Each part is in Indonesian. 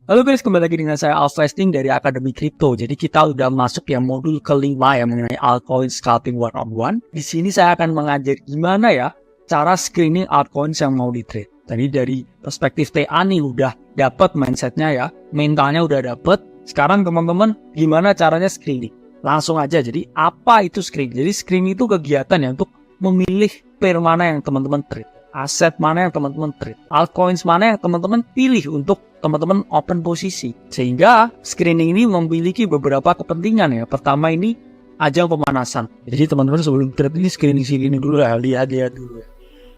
Halo guys, kembali lagi dengan saya Alvesting dari Akademi Kripto. Jadi kita udah masuk ya modul kelima yang mengenai altcoin scalping one-on-one. Di sini saya akan mengajar gimana ya cara screening altcoins yang mau di trade. Tadi dari perspektif TA nih udah dapet mindsetnya ya, mentalnya udah dapet. Sekarang teman-teman gimana caranya screening? Langsung aja. Jadi apa itu screening? Jadi screening itu kegiatan ya untuk memilih pair mana yang teman-teman trade, aset mana yang teman-teman trade, altcoins mana yang teman-teman pilih untuk teman-teman open posisi. Sehingga screening ini memiliki beberapa kepentingan ya. Pertama ini ajang pemanasan. Jadi teman-teman sebelum trade ini screening dulu ya, lihat dulu ya.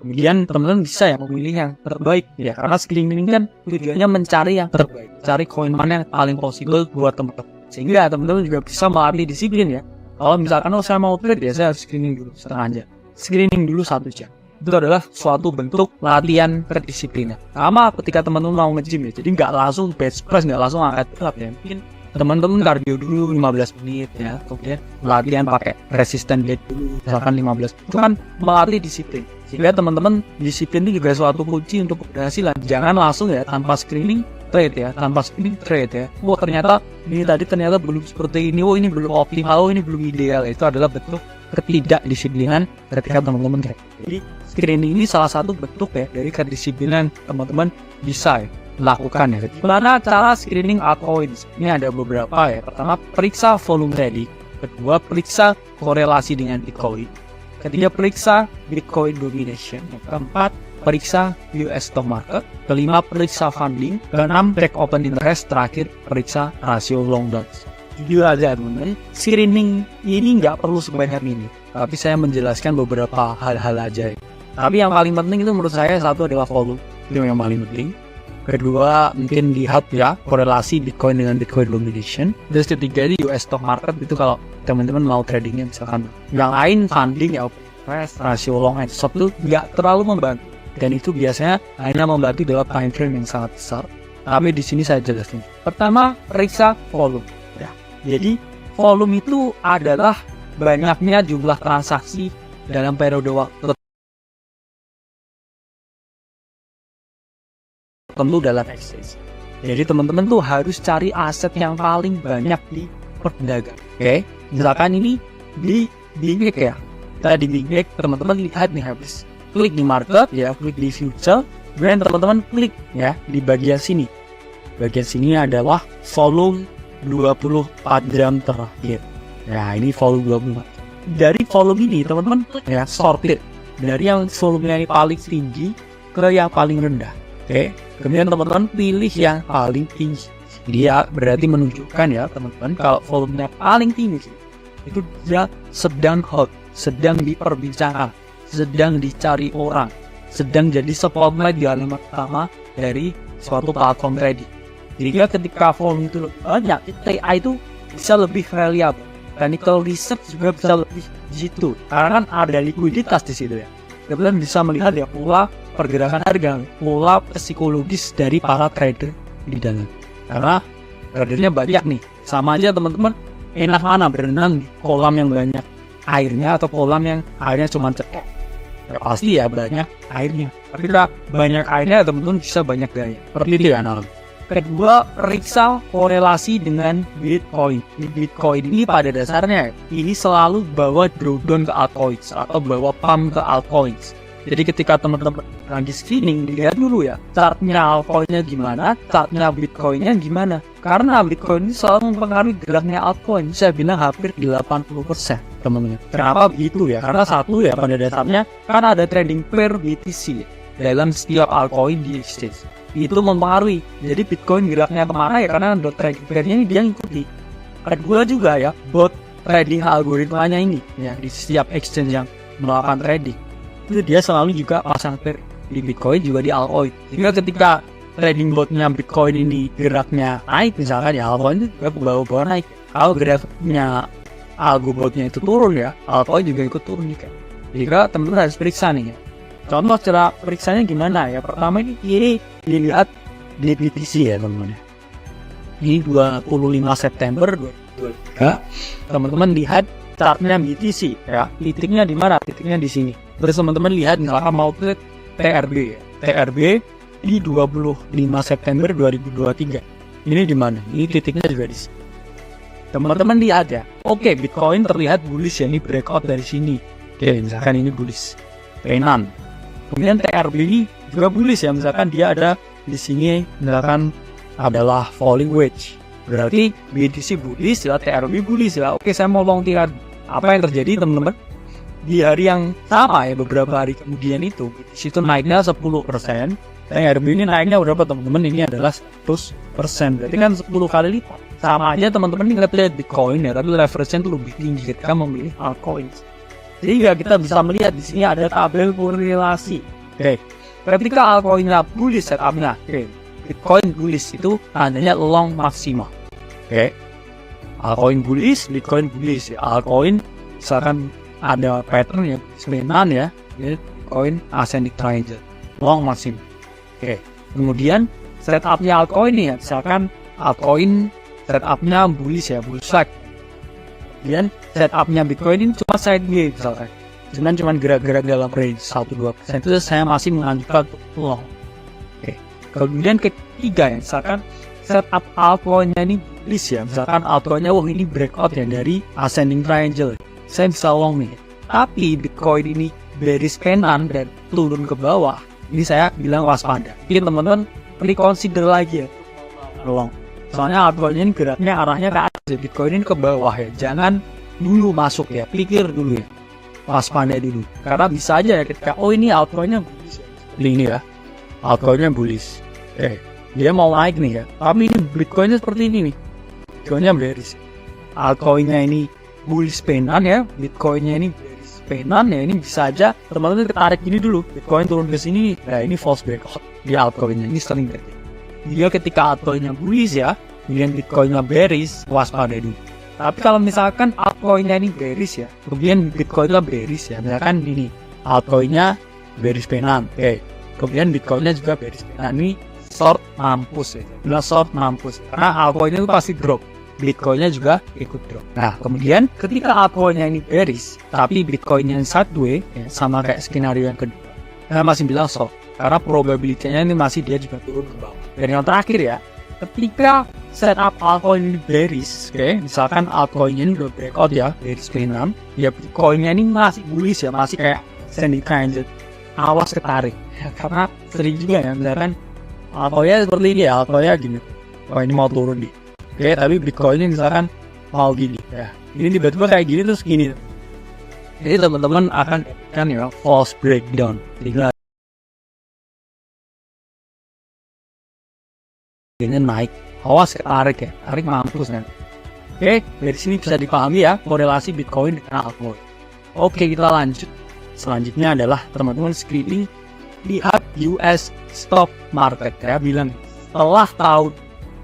Kemudian teman-teman bisa ya memilih yang terbaik ya, karena screening ini kan tujuannya mencari yang terbaik, cari koin mana yang paling possible buat teman-teman. Sehingga teman-teman juga bisa melatih disiplin ya. Kalau misalkan saya mau trade ya saya harus screening dulu setengah jam. Screening dulu 1 jam. Itu adalah suatu bentuk latihan berdisiplin. Sama ketika teman-teman mau nge-gym ya, jadi nggak langsung bench press, nggak langsung angkat berat ya. Mungkin teman-teman cardio dulu 15 menit ya, kemudian latihan pakai resistance weight dulu misalkan 15 menit. Itu kan melatih disiplin. Sehingga teman-teman disiplin itu juga suatu kunci untuk keberhasilan. Jangan langsung ya tanpa screening trade ya, tanpa screening trade ya. Wah ternyata belum seperti ini, ini belum optimal, ini belum ideal. Itu adalah bentuk ketidakdisiplinan ketika teman-teman trade. Jadi screening ini salah satu bentuk ya dari kedisiplinan teman-teman bisa ya lakukan ya. Gimana cara screening altcoins? Ini ada beberapa ya. Pertama, periksa volume trading. Kedua, periksa korelasi dengan Bitcoin. Ketiga, periksa Bitcoin domination. Keempat, periksa US stock market. Kelima, periksa funding. Keenam, check open interest. Terakhir, periksa rasio long dots. Jujur aja teman-teman, screening ini nggak perlu sebanyak ini. Tapi saya menjelaskan beberapa hal-hal aja ya. Tapi yang paling penting itu menurut saya satu adalah volume, itu yang paling penting. Kedua mungkin lihat ya korelasi Bitcoin dengan Bitcoin domination. Terus ketiga di US stock market itu kalau teman-teman mau tradingnya misalkan. Yang lain funding ya, rasio long and short itu nggak terlalu membantu. Dan itu biasanya hanya membantu dalam time frame yang sangat besar. Tapi di sini saya jelaskan. Pertama periksa volume. Ya. Jadi volume itu adalah banyaknya jumlah transaksi dalam periode waktu tertentu dalam exchange. Jadi teman-teman tuh harus cari aset yang paling banyak di perdagangan. Oke, misalkan ini di Big ya. Tadi di Big teman-teman lihat nih habis klik di market ya, klik di future, kemudian teman-teman klik ya di bagian sini. Bagian sini adalah volume 24 jam terakhir. Ya, ini volume 24. Dari volume ini teman-teman klik ya sorted dari yang volumenya ini paling tinggi ke yang paling rendah. Oke, kemudian teman-teman pilih yang paling tinggi. Dia berarti menunjukkan ya teman-teman kalau volumenya paling tinggi itu dia sedang hot, sedang diperbincangkan, sedang dicari orang, sedang jadi spotlight di halaman pertama dari suatu platform trading. Jadi ketika volume itu banyak, TA itu bisa lebih reliable. Technical research juga bisa lebih di situ, karena kan ada likuiditas di situ ya. Kemudian bisa melihat ya pola pergerakan harga, pola psikologis dari para trader di dalam. Karena tradernya banyak nih, sama aja teman-teman enak mana berenang di kolam yang banyak airnya atau kolam yang airnya cuma cekok. Ya pasti ya banyak airnya. Tapi kalau banyak airnya teman-teman bisa banyak gaya. Seperti itu ya analog. Kedua, periksa korelasi dengan Bitcoin. Di Bitcoin ini pada dasarnya ini selalu bawa drawdown ke altcoins atau bawa pump ke altcoins. Jadi ketika teman-teman lagi screening, dilihat dulu ya chartnya altcoinnya gimana, chartnya Bitcoinnya gimana. Karena Bitcoin ini selalu mempengaruhi geraknya altcoin. Saya bilang hampir 80% teman-teman. Kenapa begitu ya? Karena satu ya pada dasarnya kan ada trading pair BTC dalam setiap altcoin di exchange. Itu mempengaruhi. Jadi Bitcoin geraknya kemana ya karena dot trading pairnya ini dia ngikuti. Kedua juga ya bot trading algoritmanya ini ya di setiap exchange yang melakukan trading itu dia selalu juga pasang pair di Bitcoin juga di altcoin. Sehingga ketika trading botnya Bitcoin ini geraknya naik misalkan ya altcoin itu juga bawa naik. Kalau geraknya algo botnya itu turun ya altcoin juga ikut turun juga. Jika teman-teman harus periksa nih ya. Contoh cara periksanya gimana ya? Pertama ini dilihat di BTC ya teman-teman. Ini 25 September 2023. Teman-teman lihat chartnya BTC ya. Titiknya di mana? Titiknya di sini. Terus teman-teman lihat misalkan mau trade TRB ya. TRB di 25 September 2023. Ini di mana? Ini titiknya juga di sini. Teman-teman lihat ya. Oke, Bitcoin terlihat bullish ya, ini breakout dari sini. Oke, misalkan ini bullish. Penan. Kemudian TRB ini juga bullish ya, misalkan dia ada di sini, misalkan adalah falling wedge. Berarti BTC bullish ya, TRB bullish ya. Oke, saya mau long tiar. Apa yang terjadi teman-teman? Di hari yang sama ya, beberapa hari kemudian itu BTC itu naiknya 10%. TRB ini naiknya berapa teman-teman? Ini adalah 100%. Berarti kan 10 kali lipat. Sama aja teman-teman ini lihat Bitcoin ya, tapi leverage-nya itu lebih tinggi ketika memilih altcoin. Sehingga kita bisa melihat di sini ada tabel korelasi. Oke. Ketika altcoin-nya bullish setupnya, oke. Bitcoin bullish itu tandanya long maksimal. Oke. Altcoin bullish, Bitcoin bullish ya. Altcoin misalkan ada pattern ya, semenan ya. Bitcoin ascending triangle, long maksimal. Oke. Kemudian setupnya altcoin nih ya, misalkan altcoin setupnya bullish ya, bull flag. Kemudian setupnya Bitcoin ini cuma sideways misalkan, cuma gerak-gerak dalam range 1-2%, itu saya masih menganjurkan untuk long. Oke. Kemudian ketiga ya, misalkan setup altcoinnya ini bullish ya, misalkan altcoinnya ini breakout ya dari ascending triangle, saya bisa long nih. Tapi Bitcoin ini bearish penan dan turun ke bawah, ini saya bilang waspada. Jadi teman-teman reconsider lagi ya long. Soalnya altcoin ini geraknya arahnya ke atas ya, Bitcoin ini ke bawah ya. Jangan dulu masuk ya, pikir dulu ya, waspada dulu. Karena bisa aja ya ketika ini altcoinnya bullish ya. Ini ya, altcoinnya bullish. Dia mau naik nih ya, tapi ini Bitcoinnya seperti ini nih, Bitcoinnya bearish. Altcoinnya ini bullish penan ya, Bitcoinnya ini bearish penan ya. Ini bisa aja teman-teman ketarik gini dulu, Bitcoin turun ke sini. Nah ini false breakout di altcoinnya, ini sering terjadi. Dia ketika altcoinnya bullish ya, kemudian Bitcoinnya bearish, waspada dulu. Tapi kalau misalkan altcoinnya ini bearish ya, kemudian Bitcoinnya bearish ya, misalkan ini altcoinnya bearish penan, kemudian Bitcoinnya juga bearish penan, ini short mampus ya, bila short mampus, karena altcoinnya itu pasti drop, Bitcoinnya juga ikut drop. Nah kemudian ketika altcoinnya ini bearish, tapi Bitcoinnya sideways ya, sama kayak skenario yang kedua, saya masih bilang short, karena probability-nya ini masih dia juga turun ke bawah. Dan yang terakhir ya, ketika setup altcoin ini bearish, misalkan altcoinnya ini udah breakout ya, bearish penan, ya Bitcoinnya ini masih bullish ya, masih kayak ascending triangle, awas ketarik ya, karena sering juga ya, misalkan altcoinnya seperti ini ya, altcoinnya gini, ini mau turun nih, tapi Bitcoinnya misalkan mau gini ya, ini tiba-tiba kayak gini terus gini, jadi teman-teman akan kan ya false breakdown. Jadi ini naik, awas tarik ya, tarik mampus kan. Dari sini bisa dipahami ya korelasi Bitcoin dengan altcoin. Kita lanjut. Selanjutnya adalah teman-teman screening, lihat US stock market ya, bilang setelah tahun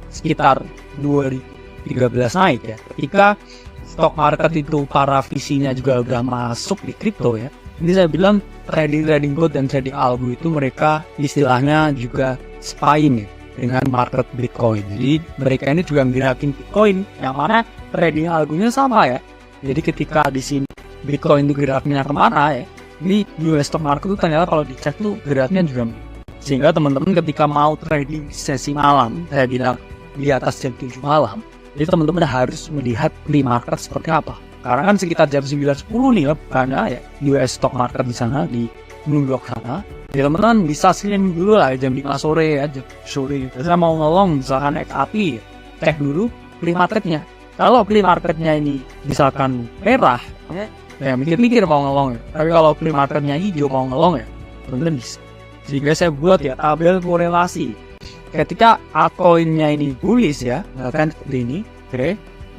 sekitar 2013 naik ya, ketika stock market itu para visinya juga udah masuk di kripto ya. Ini saya bilang trading bot dan trading algo itu mereka istilahnya juga spying ya dengan market Bitcoin. Jadi mereka ini juga gerakin Bitcoin, yang mana trading algonya sama ya. Jadi ketika di sini Bitcoin itu geraknya kemana ya, ini US stock market itu ternyata kalau dicek tuh geraknya juga. Sehingga teman-teman ketika mau trading sesi malam, saya bilang di atas jam 7 malam, jadi teman-teman harus melihat pre-market seperti apa. Karena kan sekitar jam 9-10 nih ya, karena ya US stock market di sana di New York sana. Ya teman-teman bisa screen dulu lah jam 5 sore ya, jam sore. Saya mau ngelong misalkan XRP, cek dulu pre-marketnya. Kalau pre-marketnya ini misalkan merah, ya mikir-mikir mau ngelong ya. Tapi kalau pre-marketnya hijau mau ngelong ya, teman-teman bisa. Sehingga saya buat ya tabel korelasi. Ketika altcoinnya ini bullish ya, misalkan seperti ini,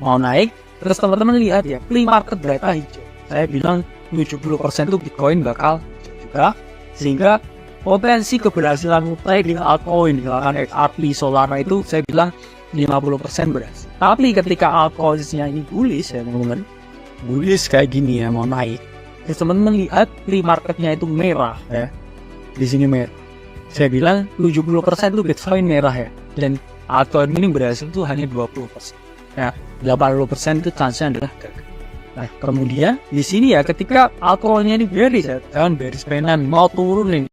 mau naik, terus teman-teman lihat ya pre-market data hijau. Saya bilang 70% itu Bitcoin bakal juga, sehingga potensi keberhasilan trading altcoin misalkan XRP, Solana itu saya bilang 50% berhasil. Tapi ketika altcoinsnya ini bullish ya teman-teman, bullish kayak gini ya mau naik, terus teman-teman lihat pre-marketnya itu merah ya, di sini merah, saya bilang 70% itu Bitcoin merah ya, dan altcoin ini berhasil tuh hanya 20%. Ya, 80% itu chance-nya adalah gagal. Nah, kemudian di sini ya ketika altcoinnya ini bearish ya, jangan bearish penan mau turun nih.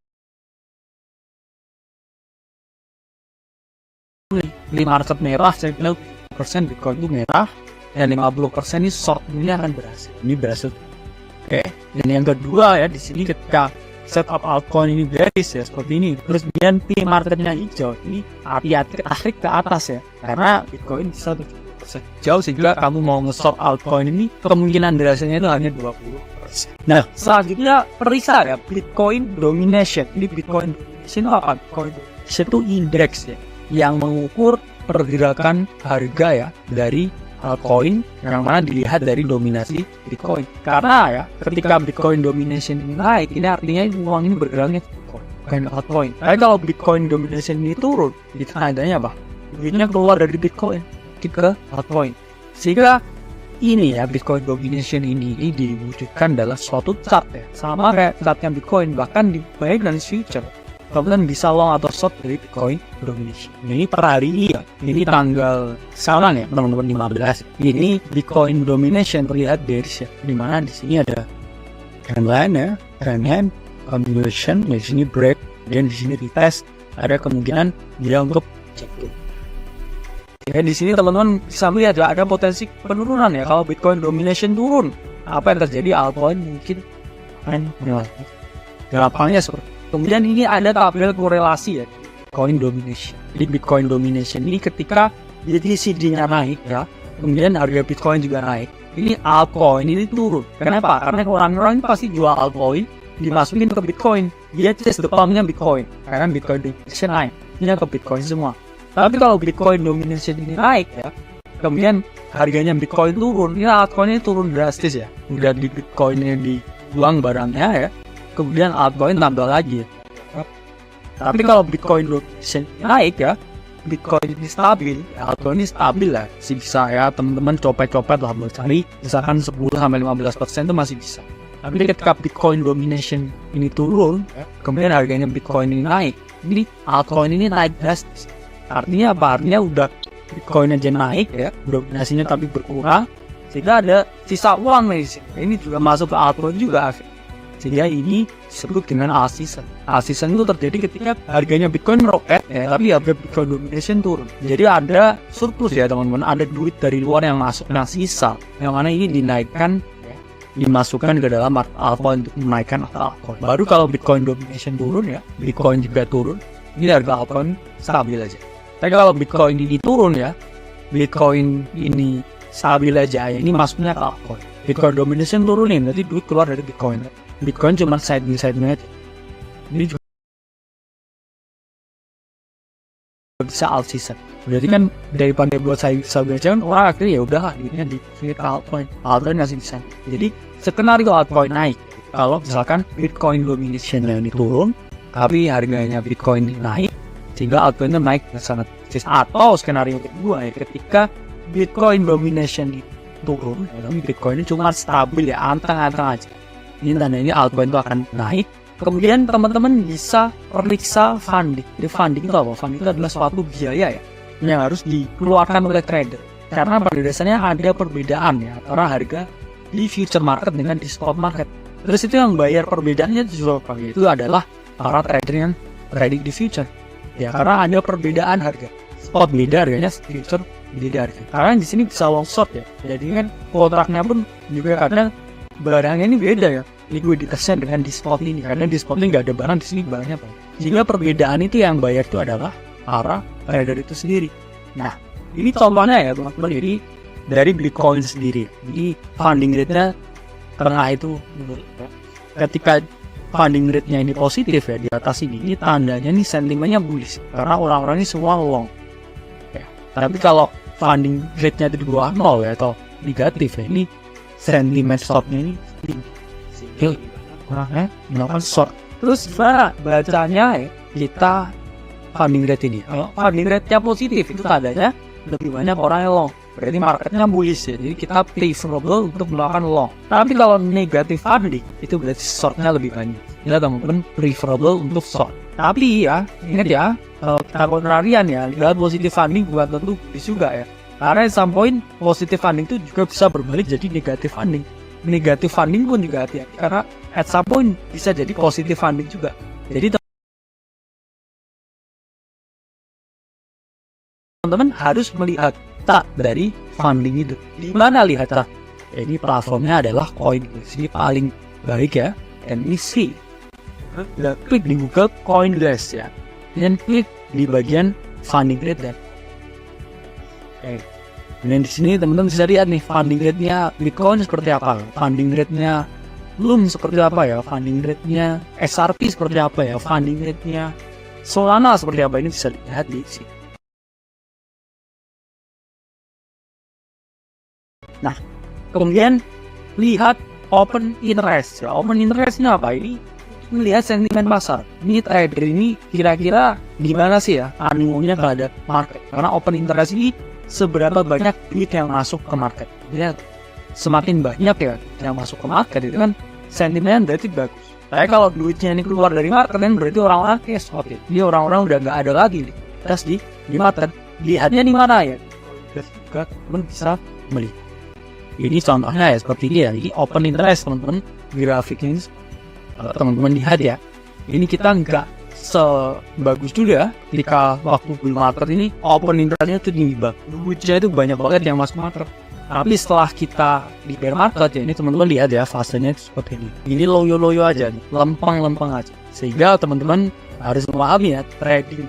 market merah, saya bilang 50% Bitcoin itu merah, dan 50% ini short ini akan berhasil. Ini berhasil. Oke. Dan yang kedua ya, di sini ketika setup altcoin ini bearish ya seperti ini, terus kemudian P marketnya hijau, ini hati-hati tarik ke atas ya, karena Bitcoin bisa jauh sehingga kamu mau nge-short altcoin ini kemungkinan berhasilnya itu hanya 20%. Nah, selanjutnya periksa ya Bitcoin domination. Ini Bitcoin domination itu apa? Bitcoin domination itu indeks ya yang mengukur pergerakan harga ya dari altcoin yang mana dilihat dari dominasi Bitcoin. Karena ya ketika Bitcoin domination ini naik, ini artinya uang ini bergeraknya ke Bitcoin, bukan altcoin. Tapi kalau Bitcoin domination ini turun, itu tandanya apa? Duitnya keluar dari Bitcoin ke altcoin. Sehingga ini ya Bitcoin domination ini diwujudkan dalam suatu chart ya, sama kayak chartnya Bitcoin, bahkan baik dari future. Kemudian bisa long atau short dari Bitcoin domination. Ini per hari ini ya, ini tanggal sekarang ya teman-teman 15. Ini Bitcoin domination terlihat bearish ya, dimana di sini ada trendline ya, trendline continuation, di sini break, dan di sini retest, ada kemungkinan dia untuk jatuh. Ya di sini teman-teman bisa melihat ya, ada potensi penurunan ya kalau Bitcoin domination turun. Apa yang terjadi? Altcoin mungkin akan menyelamatkan. Gampangnya seperti. Kemudian ini ada tabel korelasi ya Bitcoin domination. Jadi Bitcoin domination ini ketika BTC-nya naik ya, kemudian harga Bitcoin juga naik, ini altcoin ini turun. Kenapa? Karena orang-orang ini pasti jual altcoin, dimasukin ke Bitcoin, dia chase depannya Bitcoin, karena Bitcoin domination naik, ini ke Bitcoin semua. Tapi kalau Bitcoin domination ini naik ya, kemudian harganya Bitcoin turun, ini altcoin ini turun drastis ya. Udah di Bitcoinnya dibuang barangnya ya, kemudian altcoin tambah lagi ya. Tapi kalau Bitcoin domination naik ya, Bitcoin ini stabil, ya, altcoin ini stabil lah, sih bisa ya teman-teman copet-copet lah mencari, misalkan 10-15% itu masih bisa. Tapi ketika Bitcoin domination ini turun, ya, kemudian harganya Bitcoin ini naik, jadi altcoin ini naik drastis. Artinya apa? Artinya udah Bitcoin aja naik ya, dominasinya tapi berkurang, sehingga ada sisa uang nih. Ini juga masuk ke altcoin juga. Sehingga ini disebut dengan all season. All season itu terjadi ketika harganya Bitcoin meroket ya, tapi harga Bitcoin domination turun. Jadi ada surplus ya teman-teman, ada duit dari luar yang masuk, yang sisa, yang mana ini dinaikkan ya, dimasukkan ke dalam altcoin untuk menaikkan altcoin. Baru kalau Bitcoin domination turun ya, Bitcoin juga turun, ini harga altcoin stabil aja. Tapi kalau Bitcoin ini turun ya, Bitcoin ini stabil aja ya, ini masuknya ke altcoin. Bitcoin domination turunin, nanti duit keluar dari Bitcoin. Bitcoin cuma side-by-side-nya aja. Ini juga bisa all season. Berarti kan daripada buat side-by-side aja kan orang akhirnya ya udahlah duitnya di altcoin. Altcoin ngasih bisa. Jadi skenario altcoin naik. Kalau misalkan Bitcoin domination yang turun, tapi harganya Bitcoin naik, sehingga altcoinnya naik sangat. Atau skenario kedua ya, ketika Bitcoin domination turun, tapi Bitcoin ini cuma stabil ya, anteng-anteng aja. Ini tandanya altcoin itu akan naik. Kemudian teman-teman bisa periksa funding. Jadi funding itu apa? Funding itu adalah suatu biaya ya yang harus dikeluarkan oleh trader. Karena pada dasarnya ada perbedaan ya antara harga di future market dengan di spot market. Terus itu yang bayar perbedaannya itu apa? Itu adalah para trader yang trading di future. Ya karena ada perbedaan harga. Spot beda harganya, future beda harga. Karena di sini bisa long short ya. Jadi kan kontraknya pun juga kadang barangnya ini beda ya, likuiditasnya dengan di spot ini, karena di spot ini nggak ada barang, di sini barangnya apa. Jika perbedaan itu yang bayar itu adalah para trader itu sendiri. Nah ini contohnya ya teman-teman, jadi dari Bitcoin sendiri, jadi funding rate-nya tengah itu ketika funding rate-nya ini positif ya di atas ini tandanya ini sentimennya bullish, karena orang-orang ini semua long ya. Tapi kalau funding rate-nya itu di bawah 0 ya atau negatif ya, ini sentimen shortnya ini tinggi, orangnya melakukan short. Terus gimana bacanya ya kita funding rate ini? Kalau funding rate-nya positif itu tandanya lebih banyak orang yang long, berarti marketnya bullish ya, jadi kita preferable untuk melakukan long. Tapi kalau negatif funding itu berarti shortnya lebih banyak, kita teman-teman preferable untuk short. Tapi ya ingat ya, kalau kita kontrarian ya, lihat positif funding bukan tentu bullish juga ya. Karena at some point positive funding itu juga bisa berbalik jadi negatif funding. Negatif funding pun juga hati-hati, karena at some point bisa jadi positive funding juga. Jadi teman-teman harus melihat data dari funding itu. Di mana lihat data? Ini platformnya adalah CoinGlass. Ini paling baik ya. Dan ini free. Klik di Google CoinGlass ya. Dan klik di bagian funding rate dan dan di sini teman-teman bisa lihat nih funding rate-nya Bitcoin seperti apa, funding rate-nya Loom seperti apa ya, funding rate-nya XRP seperti apa ya, funding rate-nya Solana seperti apa. Ini bisa dilihat di sini. Nah, kemudian lihat open interest. Ya, open interest ini apa? Ini melihat sentimen pasar. Ini trader ini kira-kira gimana sih ya animonya terhadap market. Karena open interest ini seberapa banyak duit yang masuk ke market. Jadi semakin banyak ya yang masuk ke market itu kan sentimennya berarti bagus. Tapi kalau duitnya ini keluar dari market kan berarti orang-orang cash out. Jadi orang-orang udah nggak ada lagi nih. Terus di market lihatnya di mana ya? Juga teman bisa melihat. Ini contohnya ya seperti ini ya. Ini open interest teman-teman. Grafiknya ini teman-teman lihat ya. Ini kita nggak sebagus juga ketika waktu bull market ini open interestnya itu tinggi banget, duitnya itu banyak banget yang masuk market. Tapi setelah kita di bear market ya, ini teman-teman lihat ya fasenya seperti ini loyo-loyo aja nih, lempeng-lempeng aja. Sehingga teman-teman harus memahami ya, trading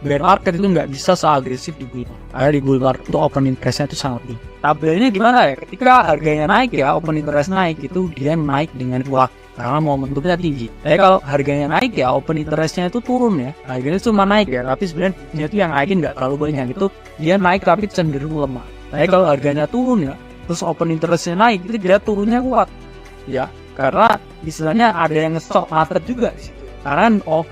bear market itu nggak bisa seagresif di bull market. Karena di bull market itu open interestnya itu sangat tinggi. Tabelnya gimana ya, ketika harganya naik ya, open interest naik itu dia naik dengan kuat karena momentumnya tinggi. Tapi kalau harganya naik ya open interestnya itu turun ya. Harganya cuma naik ya, tapi sebenarnya itu yang naikin nggak terlalu banyak, itu dia naik tapi cenderung lemah. Tapi kalau harganya turun ya, terus open interestnya naik, itu dia turunnya kuat ya, karena istilahnya ada yang nge-stop market juga di situ. Karena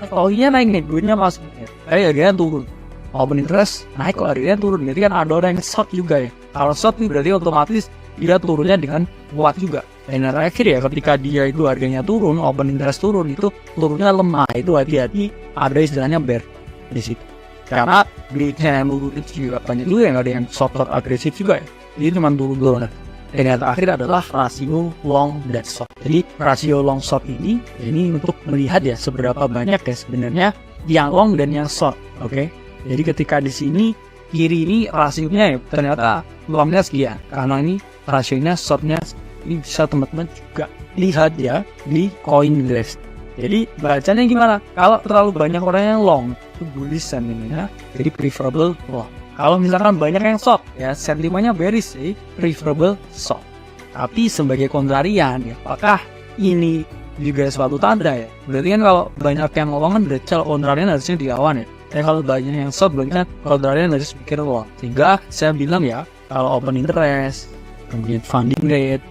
OI-nya naik nih, duitnya masuk ya, tapi harganya turun. Open interest naik kok harganya turun, jadi kan ada orang yang short juga ya. Kalau short berarti otomatis dia turunnya dengan kuat juga. Dan terakhir ya, ketika dia itu harganya turun, open interest turun, itu turunnya lemah, itu hati-hati ada istilahnya bear di situ. Karena duitnya yang turun itu juga banyak juga yang ada yang short agresif juga ya. Jadi cuma turun. Dan yang terakhir adalah rasio long dan short. Jadi rasio long short ini untuk melihat ya seberapa banyak ya sebenarnya yang long dan yang short. Oke. Jadi ketika di sini kiri ini rasionya ya ternyata longnya sekian. Karena ini rasionya shortnya ini bisa teman-teman juga lihat ya di CoinGlass. Jadi bacanya gimana? Kalau terlalu banyak orang yang long itu bullish sentimennya, jadi preferable long. Kalau misalkan banyak yang short ya sentimennya bearish, jadi preferable short. Tapi sebagai kontrarian ya, apakah ini juga suatu tanda ya? Berarti kan kalau banyak yang long kan berarti kontrarian harusnya dilawan ya. Kalau banyak yang short berarti kan kontrarian harus pikir long. Sehingga saya bilang ya, kalau open interest, kemudian funding rate,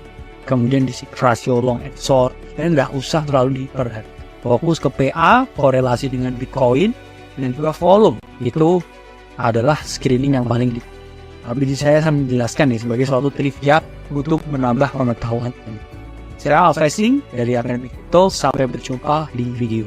kemudian di rasio long and short, nggak usah terlalu diperhatikan. Fokus ke PA, korelasi dengan Bitcoin, dan juga volume. Itu adalah screening yang paling di. Tapi saya menjelaskan nih sebagai suatu trivia untuk menambah pengetahuan. Saya Alfred Singh dari Academic Crypto. Sampai berjumpa di video.